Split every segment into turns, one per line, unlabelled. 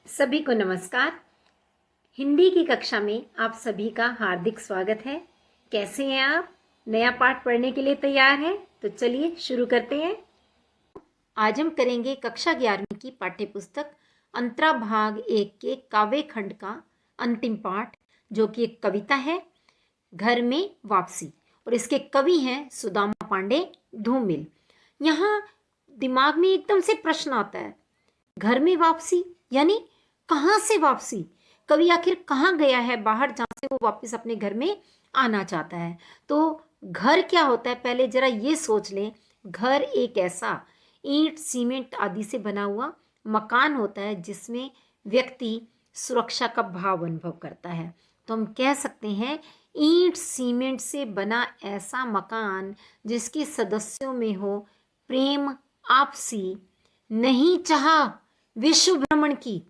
सभी को नमस्कार। हिंदी की कक्षा में आप सभी का हार्दिक स्वागत है। कैसे हैं आप? नया पाठ पढ़ने के लिए तैयार हैं? तो चलिए शुरू करते हैं। आज हम करेंगे कक्षा 11वीं की पाठ्य पुस्तक अंतरा भाग 1 के काव्य खंड का अंतिम पाठ, जो कि एक कविता है, घर में वापसी। और इसके कवि हैं सुदामा पांडे धूमिल। यहाँ दिमाग में एकदम से प्रश्न आता है, घर में वापसी यानी कहाँ से वापसी? कवि आखिर कहाँ गया है बाहर, जहां से वो वापस अपने घर में आना चाहता है? तो घर क्या होता है, पहले जरा ये सोच लें। घर एक ऐसा ईंट सीमेंट आदि से बना हुआ मकान होता है जिसमें व्यक्ति सुरक्षा का भाव अनुभव करता है। तो हम कह सकते हैं ईंट सीमेंट से बना ऐसा मकान जिसके सदस्यों में हो प्रेम, आपसी, नहीं चाहा विश्व भ्रमण की।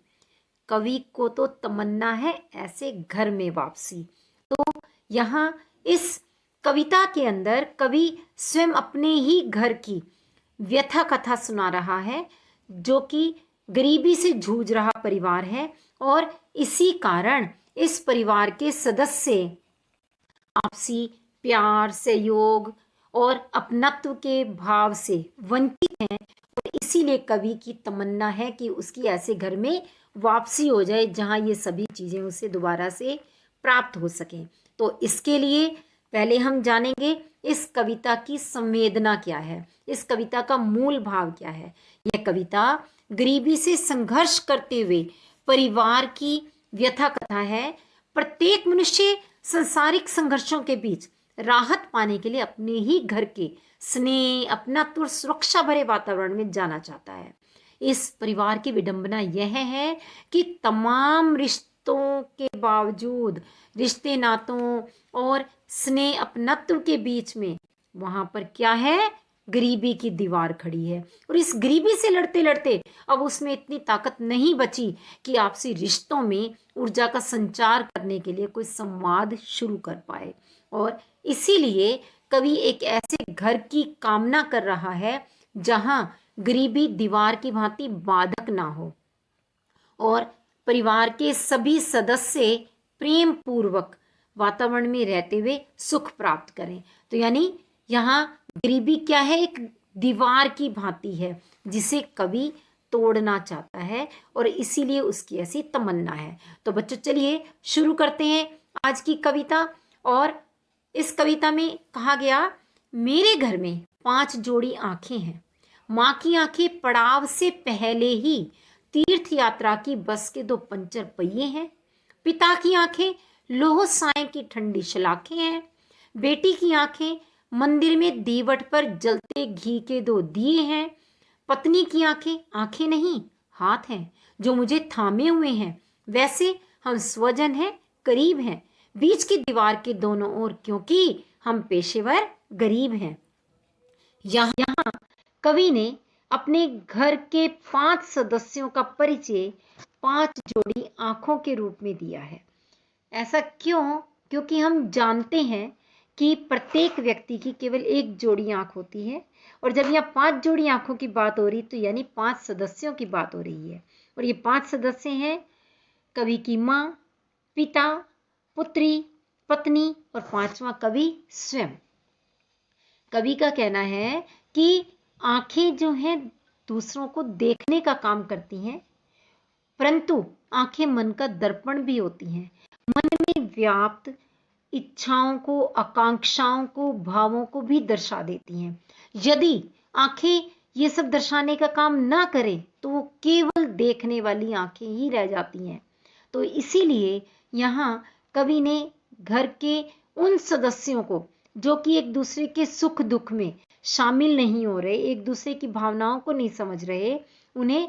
कवि को तो तमन्ना है ऐसे घर में वापसी। तो यहाँ इस कविता के अंदर कवि स्वयं अपने ही घर की व्यथा कथा सुना रहा है, जो कि गरीबी से जूझ रहा परिवार है और इसी कारण इस परिवार के सदस्य आपसी प्यार, सहयोग और अपनत्व के भाव से वंचित हैं। और इसीलिए कवि की तमन्ना है कि उसकी ऐसे घर में वापसी हो जाए जहां ये सभी चीजें उसे दोबारा से प्राप्त हो सकें। तो इसके लिए पहले हम जानेंगे इस कविता की संवेदना क्या है, इस कविता का मूल भाव क्या है। यह कविता गरीबी से संघर्ष करते हुए परिवार की व्यथा कथा है। प्रत्येक मनुष्य संसारिक संघर्षों के बीच राहत पाने के लिए अपने ही घर के स्नेह, अपनात्व और सुरक्षा भरे वातावरण में जाना चाहता है। इस परिवार की विडंबना यह है कि तमाम रिश्तों के बावजूद, रिश्ते नातों और स्नेह अपनत्व के बीच में वहां पर क्या है, गरीबी की दीवार खड़ी है। और इस गरीबी से लड़ते लड़ते अब उसमें इतनी ताकत नहीं बची कि आपसी रिश्तों में ऊर्जा का संचार करने के लिए कोई संवाद शुरू कर पाए। और इसीलिए कवि एक ऐसे घर की कामना कर रहा है जहां गरीबी दीवार की भांति बाधक ना हो और परिवार के सभी सदस्य प्रेम पूर्वक वातावरण में रहते हुए सुख प्राप्त करें। तो यानी यहाँ गरीबी क्या है, एक दीवार की भांति है जिसे कवि तोड़ना चाहता है और इसीलिए उसकी ऐसी तमन्ना है। तो बच्चों चलिए शुरू करते हैं आज की कविता। और इस कविता में कहा गया, मेरे घर में 5 जोड़ी आंखें हैं। माँ की आंखें पड़ाव से पहले ही तीर्थ यात्रा की बस के 2 पंचर पहिए हैं। पिता की आंखें लोह साए की ठंडी शलाखें हैं। बेटी की आंखें मंदिर में दीवट पर जलते घी के 2 दिए हैं। पत्नी की आंखें आंखें नहीं हाथ हैं जो मुझे थामे हुए हैं। वैसे हम स्वजन हैं, करीब हैं, बीच की दीवार के दोनों ओर, क्योंकि हम पेशेवर गरीब हैं। यहाँ कवि ने अपने घर के 5 सदस्यों का परिचय 5 जोड़ी आंखों के रूप में दिया है। ऐसा क्यों? क्योंकि हम जानते हैं कि प्रत्येक व्यक्ति की केवल 1 जोड़ी आंख होती है। और जब यहाँ 5 जोड़ी आंखों की बात हो रही तो यानी 5 सदस्यों की बात हो रही है। और ये 5 सदस्य हैं कवि की माँ, पिता, पुत्री, पत्नी और 5वां कवि स्वयं। कवि का कहना है कि आंखें जो हैं दूसरों को देखने का काम करती हैं, परंतु आंखें मन का दर्पण भी होती हैं। मन में व्याप्त इच्छाओं को, आकांक्षाओं को, भावों को भी दर्शा देती हैं। यदि आंखें ये सब दर्शाने का काम ना करें तो वो केवल देखने वाली आंखें ही रह जाती हैं। तो इसीलिए यहाँ कवि ने घर के उन सदस्यों को जो कि एक दूसरे के सुख दुख में शामिल नहीं हो रहे, एक दूसरे की भावनाओं को नहीं समझ रहे, उन्हें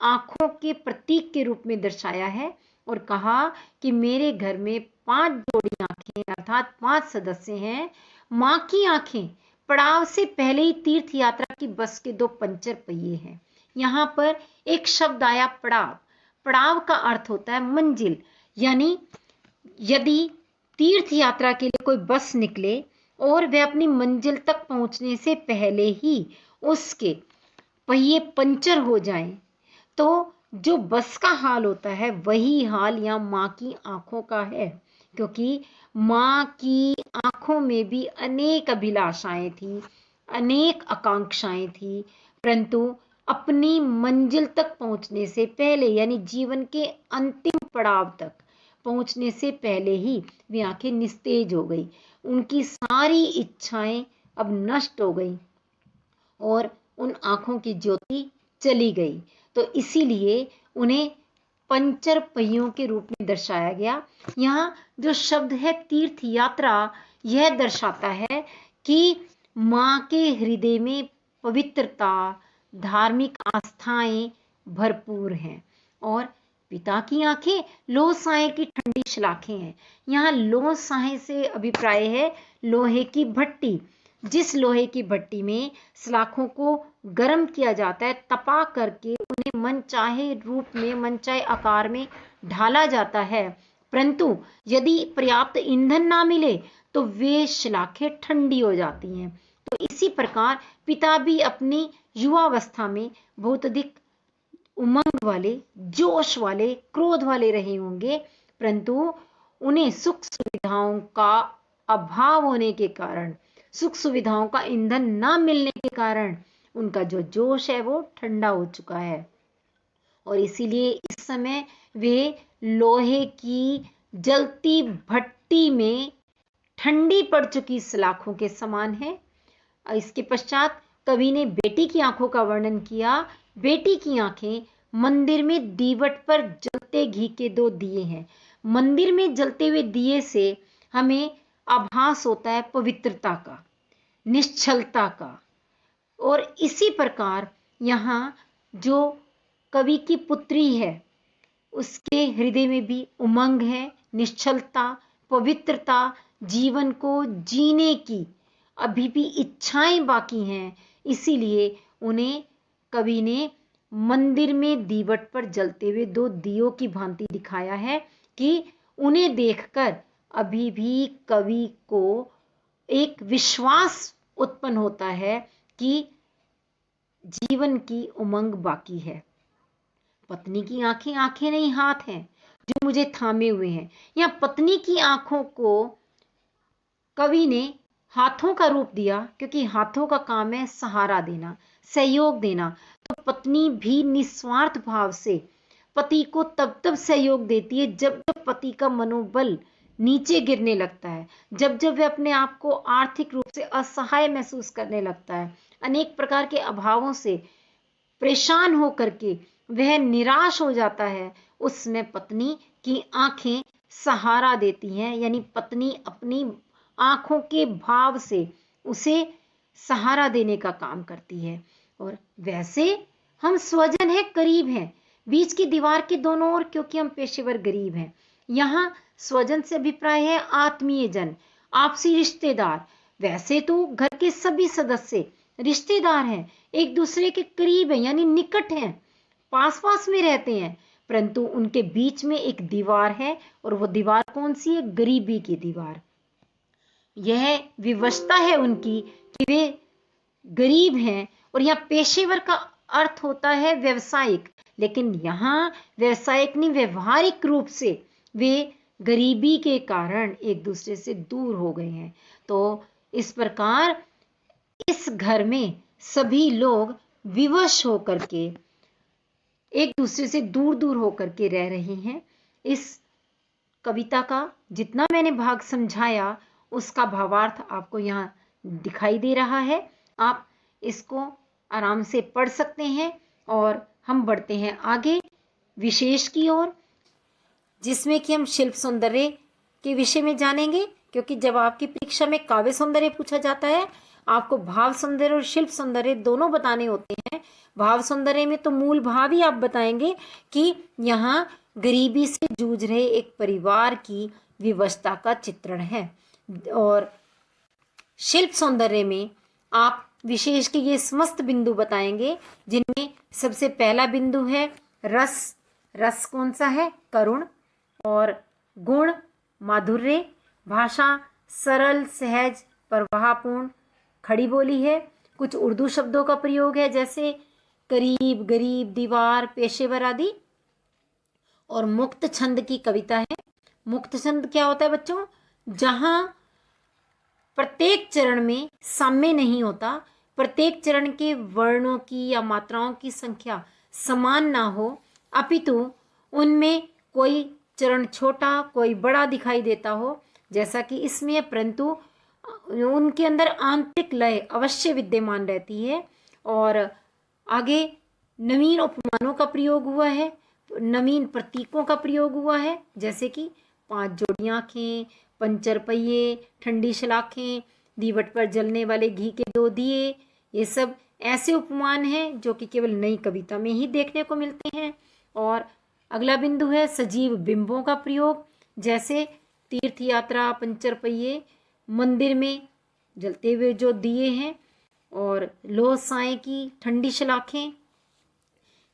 आंखों के प्रतीक के रूप में दर्शाया है और कहा कि मेरे घर में 5 जोड़ी आंखें अर्थात 5 सदस्य हैं। माँ की आंखें पड़ाव से पहले ही तीर्थ यात्रा की बस के 2 पंचर पहिए हैं। यहाँ पर एक शब्द आया पड़ाव। पड़ाव का अर्थ होता है मंजिल, यानी यदि तीर्थ यात्रा के लिए कोई बस निकले और वह अपनी मंजिल तक पहुंचने से पहले ही उसके पहिए पंचर हो जाएं तो जो बस का हाल होता है वही हाल यहाँ माँ की आंखों का है, क्योंकि माँ की आंखों में भी अनेक अभिलाषाएं थी, अनेक आकांक्षाएं थी, परंतु अपनी मंजिल तक पहुंचने से पहले, यानी जीवन के अंतिम पड़ाव तक पहुंचने से पहले ही वे आंखें निस्तेज हो गई। उनकी सारी इच्छाएं अब नष्ट हो गई और उन आंखों की ज्योति चली गई। तो इसीलिए उन्हें पंचर पहियों के रूप में दर्शाया गया। यहाँ जो शब्द है तीर्थ यात्रा, यह दर्शाता है कि माँ के हृदय में पवित्रता, धार्मिक आस्थाएं भरपूर हैं। और पिता की आंखें लोह साए की ठंडी शलाखें हैं। यहाँ लोह साए से अभिप्राय है लोहे की भट्टी। जिस लोहे की भट्टी में सलाखों को गर्म किया जाता है, तपा करके उन्हें मनचाहे रूप में, मनचाहे आकार में ढाला जाता है, परंतु यदि पर्याप्त ईंधन ना मिले तो वे शलाखें ठंडी हो जाती हैं। तो इसी प्रकार पिता भी अपनी युवावस्था में बहुत अधिक उमंग वाले, जोश वाले, क्रोध वाले रहे होंगे, परंतु उन्हें सुख सुविधाओं का अभाव होने के कारण, सुख सुविधाओं का ईंधन ना मिलने के कारण उनका जो जोश है वो ठंडा हो चुका है। और इसीलिए इस समय वे लोहे की जलती भट्टी में ठंडी पड़ चुकी सलाखों के समान है। इसके पश्चात कवि ने बेटी की आंखों का वर्णन किया। बेटी की आंखें मंदिर में दीवट पर जलते घी के 2 दिए हैं। मंदिर में जलते हुए दिए से हमें आभास होता है पवित्रता का, निश्चलता का। और इसी प्रकार यहाँ जो कवि की पुत्री है उसके हृदय में भी उमंग है, निश्चलता, पवित्रता, जीवन को जीने की अभी भी इच्छाएं बाकी हैं। इसीलिए उन्हें कवि ने मंदिर में दीवट पर जलते हुए 2 दियों की भांति दिखाया है कि उन्हें देखकर अभी भी कवि को एक विश्वास उत्पन्न होता है कि जीवन की उमंग बाकी है। पत्नी की आंखें आंखें नहीं हाथ हैं जो मुझे थामे हुए हैं। यहाँ पत्नी की आंखों को कवि ने हाथों का रूप दिया, क्योंकि हाथों का काम है सहारा देना, सहयोग देना। तो पत्नी भी निस्वार्थ भाव से पति को तब तब सहयोग देती है जब जब पति का मनोबल नीचे गिरने लगता है, जब जब वह अपने आप को आर्थिक रूप से असहाय महसूस करने लगता है, अनेक प्रकार के अभावों से परेशान होकर के वह निराश हो जाता है। उस समय पत्नी की आंखें सहारा देती हैं, यानी पत्नी अपनी आंखों के भाव से उसे सहारा देने का काम करती है। और वैसे हम स्वजन हैं, करीब हैं, बीच की दीवार के दोनों ओर, क्योंकि हम पेशेवर गरीब हैं। यहाँ स्वजन से अभिप्राय है आत्मीय जन, आपसी रिश्तेदार। वैसे तो घर के सभी सदस्य रिश्तेदार हैं, एक दूसरे के करीब हैं, यानी निकट हैं, पास पास में रहते हैं, परंतु उनके बीच में एक दीवार है। और वो दीवार कौन सी है? गरीबी की दीवार। यह विवशता है उनकी कि वे गरीब हैं। और यहाँ पेशेवर का अर्थ होता है व्यवसायिक, लेकिन यहाँ व्यवसायिक नहीं, व्यवहारिक रूप से वे गरीबी के कारण एक दूसरे से दूर हो गए हैं। तो इस प्रकार इस घर में सभी लोग विवश होकर के एक दूसरे से दूर दूर होकर के रह रहे हैं। इस कविता का जितना मैंने भाग समझाया उसका भावार्थ आपको यहाँ दिखाई दे रहा है। आप इसको आराम से पढ़ सकते हैं। और हम बढ़ते हैं आगे विशेष की ओर, जिसमें कि हम शिल्प सौंदर्य के विषय में जानेंगे। क्योंकि जब आपकी परीक्षा में काव्य सौंदर्य पूछा जाता है, आपको भाव सौंदर्य और शिल्प सौंदर्य दोनों बताने होते हैं। भाव सौंदर्य में तो मूल भाव ही आप बताएंगे कि यहाँ गरीबी से जूझ रहे एक परिवार की विवशता का चित्रण है। और शिल्प सौंदर्य में आप विशेष के ये समस्त बिंदु बताएंगे, जिनमें सबसे पहला बिंदु है रस। रस कौन सा है? करुण। और गुण माधुर्य, भाषा सरल, सहज, प्रवाहपूर्ण, खड़ी बोली है। कुछ उर्दू शब्दों का प्रयोग है, जैसे करीब, गरीब, दीवार, पेशेवर आदि। और मुक्त छंद की कविता है। मुक्त छंद क्या होता है बच्चों? जहां प्रत्येक चरण में साम्य नहीं होता, प्रत्येक चरण के वर्णों की या मात्राओं की संख्या समान ना हो, अपितु उनमें कोई चरण छोटा कोई बड़ा दिखाई देता हो, जैसा कि इसमें है, परंतु उनके अंदर आंतरिक लय अवश्य विद्यमान रहती है। और आगे नवीन उपमानों का प्रयोग हुआ है, नवीन प्रतीकों का प्रयोग हुआ है, जैसे कि 5 जोड़ी आंखें, पंचर पहिए, ठंडी शलाखें, दीवट पर जलने वाले घी के 2 दिए। ये सब ऐसे उपमान हैं जो कि केवल नई कविता में ही देखने को मिलते हैं। और अगला बिंदु है सजीव बिंबों का प्रयोग, जैसे तीर्थ यात्रा, पंचर पहिए, मंदिर में जलते हुए जो दिए हैं, और लोह साए की ठंडी शलाखें।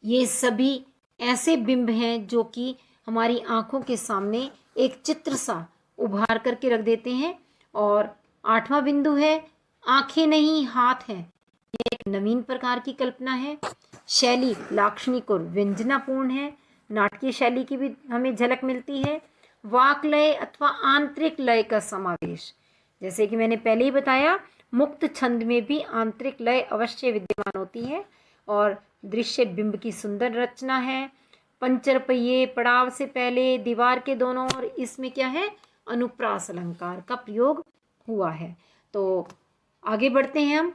ये सभी ऐसे बिंब हैं जो कि हमारी आंखों के सामने एक चित्र सा उभार करके रख देते हैं। और 8वां बिंदु है आंखें नहीं हाथ हैं। ये एक नवीन प्रकार की कल्पना है। शैली लाक्षणिक और व्यंजनापूर्ण है, नाटकीय शैली की भी हमें झलक मिलती है। वाक लय अथवा आंतरिक लय का समावेश, जैसे कि मैंने पहले ही बताया, मुक्त छंद में भी आंतरिक लय अवश्य विद्यमान होती है। और दृश्य बिंब की सुंदर रचना है। पंचर पहिए पड़ाव से पहले दीवार के दोनों ओर, इसमें क्या है, अनुप्रास अलंकार का प्रयोग हुआ है। तो आगे बढ़ते हैं हम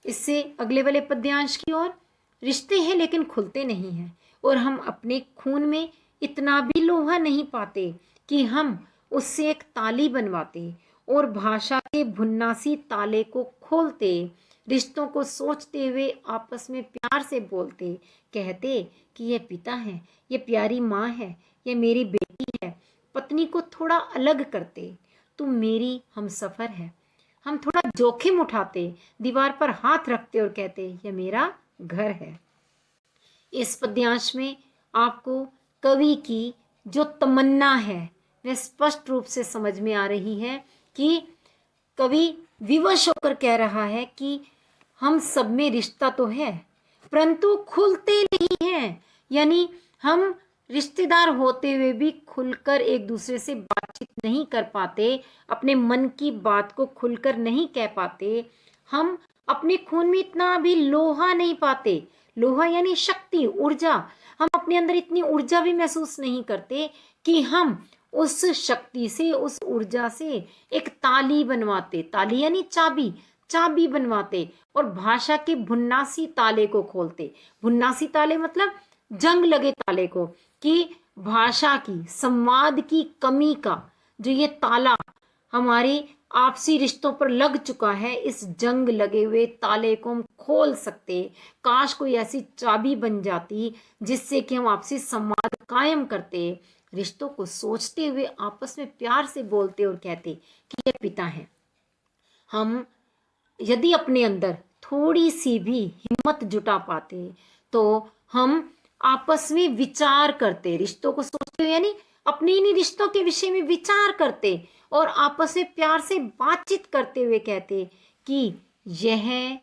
इससे अगले वाले पद्यांश की ओर। रिश्ते हैं लेकिन खुलते नहीं हैं, और हम अपने खून में इतना भी लोहा नहीं पाते कि हम उससे एक ताली बनवाते और भाषा के भुन्नासी ताले को खोलते, रिश्तों को सोचते हुए आपस में प्यार से बोलते, कहते कि ये पिता है, ये प्यारी माँ है, ये मेरी बेटी है। पत्नी को थोड़ा अलग करते, तुम मेरी हमसफर है। हम थोड़ा जोखिम उठाते, दीवार पर हाथ रखते और कहते ये मेरा घर है। इस पद्यांश में आपको कवि की जो तमन्ना है वह स्पष्ट रूप से समझ में आ रही है कि कवि विवश होकर कह रहा है कि हम सब में रिश्ता तो है परंतु खुलते नहीं हैं। यानी हम रिश्तेदार होते हुए भी खुलकर एक दूसरे से बातचीत नहीं कर पाते, अपने मन की बात को खुलकर नहीं कह पाते। हम अपने खून में इतना भी लोहा नहीं पाते, लोहा यानी शक्ति, ऊर्जा। हम अपने अंदर इतनी ऊर्जा भी महसूस नहीं करते कि हम उस शक्ति से, उस ऊर्जा से एक ताली बनवाते, ताली यानी चाबी, चाबी बनवाते और भाषा के भुन्नासी ताले को खोलते। भुन्नासी ताले मतलब जंग लगे ताले को, कि भाषा की, संवाद की कमी का जो ये ताला हमारे आपसी रिश्तों पर लग चुका है, इस जंग लगे हुए ताले को हम खोल सकते। काश कोई ऐसी चाबी बन जाती जिससे कि हम आपसी संवाद कायम करते, रिश्तों को सोचते हुए आपस में प्यार से बोलते और कहते कि ये पिता है। हम यदि अपने अंदर थोड़ी सी भी हिम्मत जुटा पाते तो हम आपस में विचार करते, रिश्तों को सोचते हुए, यानी अपने इन्हीं रिश्तों के विषय में विचार करते और आपस में प्यार से बातचीत करते हुए कहते कि यह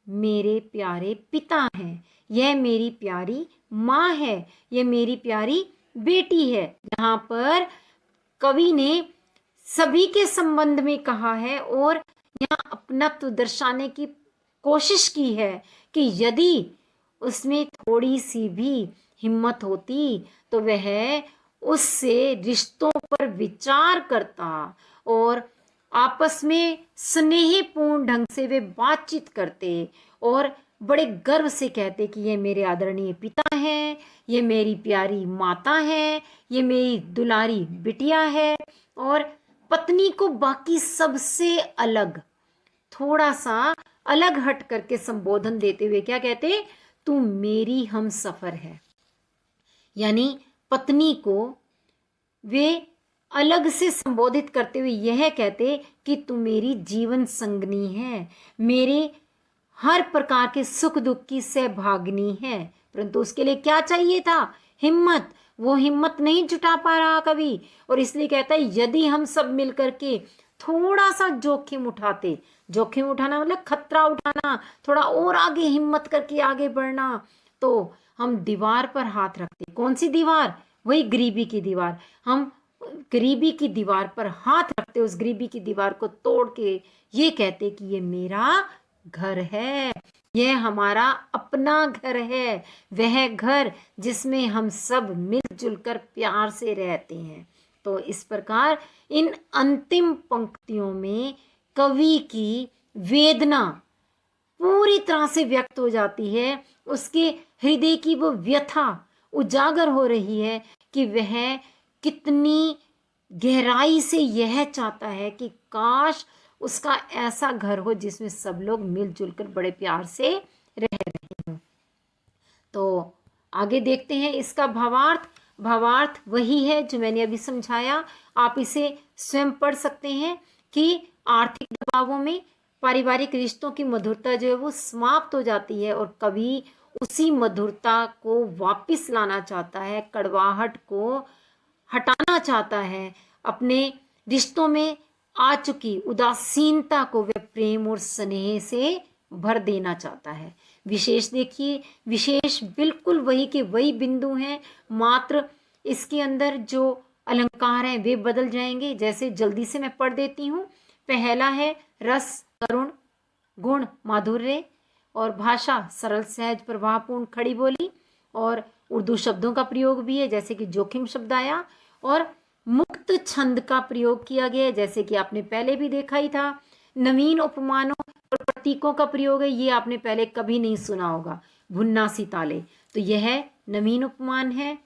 मेरे प्यारे पिता हैं, यह मेरी प्यारी माँ है, यह मेरी प्यारी बेटी है। यहाँ पर कवि ने सभी के संबंध में कहा है और यहाँ अपनत्व दर्शाने की कोशिश की है कि यदि उसमें थोड़ी सी भी हिम्मत होती तो वह उससे रिश्तों पर विचार करता और आपस में स्नेहपूर्ण ढंग से वे बातचीत करते और बड़े गर्व से कहते कि ये मेरे आदरणीय पिता हैं, ये मेरी प्यारी माता है, ये मेरी दुलारी बिटिया है। और पत्नी को बाकी सबसे अलग, थोड़ा सा अलग हट करके संबोधन देते हुए क्या कहते, तू मेरी हमसफर है। यानी पत्नी को वे अलग से संबोधित करते हुए यह कहते कि तू मेरी जीवन संगनी है, मेरे हर प्रकार के सुख दुख की सहभागिनी है। परंतु उसके लिए क्या चाहिए था, हिम्मत। वो हिम्मत नहीं जुटा पा रहा कवि, और इसलिए कहता है यदि हम सब मिलकर के थोड़ा सा जोखिम उठाते, जोखिम उठाना मतलब खतरा उठाना, थोड़ा और आगे हिम्मत करके आगे बढ़ना, तो हम दीवार पर हाथ रखते। कौन सी दीवार, वही गरीबी की दीवार। हम गरीबी की दीवार पर हाथ रखते, उस गरीबी की दीवार को तोड़ के ये कहते कि ये मेरा घर है, यह हमारा अपना घर है, वह घर जिसमें हम सब मिलजुल कर प्यार से रहते हैं। तो इस प्रकार इन अंतिम पंक्तियों में कवि की वेदना पूरी तरह से व्यक्त हो जाती है। उसके हृदय की वो व्यथा उजागर हो रही है कि वह कितनी गहराई से यह चाहता है कि काश उसका ऐसा घर हो जिसमें सब लोग मिलजुल कर बड़े प्यार से रह रहे हों। तो आगे देखते हैं इसका भावार्थ। भावार्थ वही है जो मैंने अभी समझाया, आप इसे स्वयं पढ़ सकते हैं कि आर्थिक दबावों में पारिवारिक रिश्तों की मधुरता जो है वो समाप्त हो जाती है और कवि उसी मधुरता को वापस लाना चाहता है, कड़वाहट को हटाना चाहता है, अपने रिश्तों में आ चुकी उदासीनता को वह प्रेम और स्नेह से भर देना चाहता है। विशेष देखिए, विशेष बिल्कुल वही के वही बिंदु हैं, मात्र इसके अंदर जो अलंकार हैं वे बदल जाएंगे। जैसे जल्दी से मैं पढ़ देती हूँ। पहला है रस, करुण, गुण, माधुर्य और भाषा सरल, सहज, प्रभावपूर्ण, खड़ी बोली। और उर्दू शब्दों का प्रयोग भी है, जैसे कि जोखिम शब्द आया। और मुक्त छंद का प्रयोग किया गया है, जैसे कि आपने पहले भी देखा ही था। नवीन उपमानों और प्रतीकों का प्रयोग है, ये आपने पहले कभी नहीं सुना होगा। भुन्नासी ताले, तो यह नवीन उपमान है।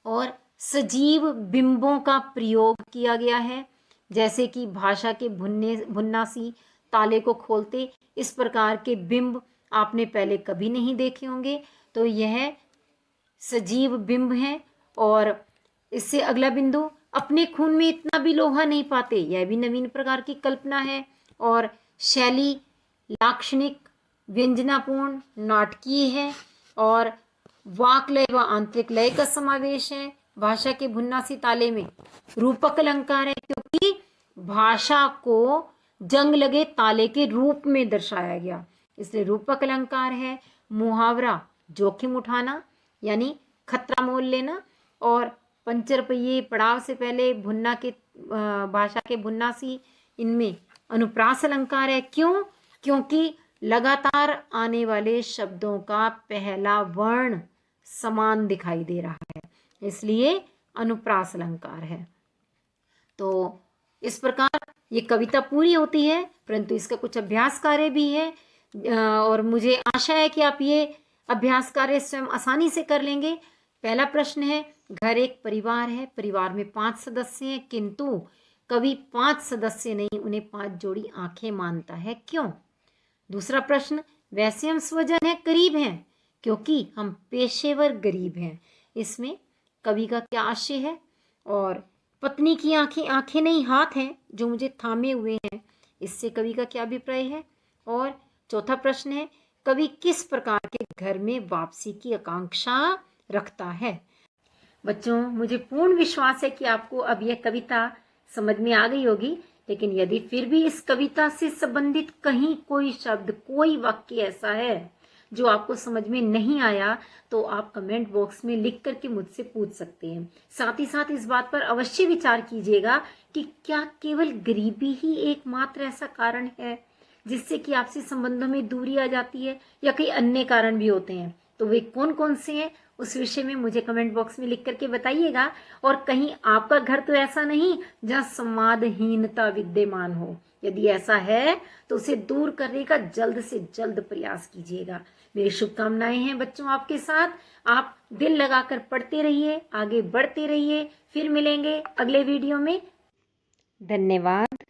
और सजीव बिंबों का प्रयोग किया गया है, जैसे कि भाषा के भुन्नासी ताले को खोलते, इस प्रकार के बिंब आपने पहले कभी नहीं देखे होंगे। तो यह सजीव बिंब है। और इससे अगला बिंदु, अपने खून में इतना भी लोहा नहीं पाते, यह भी नवीन प्रकार की कल्पना है। और शैली लाक्षणिक, व्यंजनापूर्ण, नाटकीय है। और वाक लय व आंतरिक लय का समावेश है। भाषा के भुन्नासी ताले में रूपक अलंकार है, क्योंकि भाषा को जंग लगे ताले के रूप में दर्शाया गया, इसलिए रूपक अलंकार है। मुहावरा जोखिम उठाना यानी खतरा मोल लेना। और पंचर पहिए पड़ाव से पहले भुन्ना के भाषा के भुन्नासी, इनमें अनुप्रास अलंकार है। क्यों? क्योंकि लगातार आने वाले शब्दों का पहला वर्ण समान दिखाई दे रहा है, इसलिए अनुप्रास अलंकार है। तो इस प्रकार ये कविता पूरी होती है, परंतु इसका कुछ अभ्यास कार्य भी है। और मुझे आशा है कि आप ये अभ्यास कार्य स्वयं आसानी से कर लेंगे। पहला प्रश्न है, घर एक परिवार है, परिवार में 5 सदस्य हैं, किंतु कवि 5 सदस्य नहीं, उन्हें 5 जोड़ी आंखें मानता है, क्यों? दूसरा प्रश्न, वैसे हम स्वजन हैं, करीब हैं, क्योंकि हम पेशेवर गरीब हैं। इसमें कवि का क्या आशय है? और पत्नी की आंखें आंखें नहीं हाथ हैं जो मुझे थामे हुए हैं, इससे कवि का क्या अभिप्राय है? और चौथा प्रश्न है, कवि किस प्रकार के घर में वापसी की आकांक्षा रखता है? बच्चों, मुझे पूर्ण विश्वास है कि आपको अब यह कविता समझ में आ गई होगी, लेकिन यदि फिर भी इस कविता से संबंधित कहीं कोई शब्द, कोई वाक्य ऐसा है जो आपको समझ में नहीं आया, तो आप कमेंट बॉक्स में लिख करके मुझसे पूछ सकते हैं। साथ ही साथ इस बात पर अवश्य विचार कीजिएगा कि क्या केवल गरीबी ही एकमात्र ऐसा कारण है जिससे कि आपसी संबंधों में दूरी आ जाती है, या कई अन्य कारण भी होते हैं? तो वे कौन कौन से हैं, उस विषय में मुझे कमेंट बॉक्स में लिख करके बताइएगा। और कहीं आपका घर तो ऐसा नहीं जहां संवादहीनता विद्यमान हो, यदि ऐसा है तो उसे दूर करने का जल्द से जल्द प्रयास कीजिएगा। मेरी शुभकामनाएं हैं बच्चों आपके साथ। आप दिल लगाकर पढ़ते रहिए, आगे बढ़ते रहिए। फिर मिलेंगे अगले वीडियो में। धन्यवाद।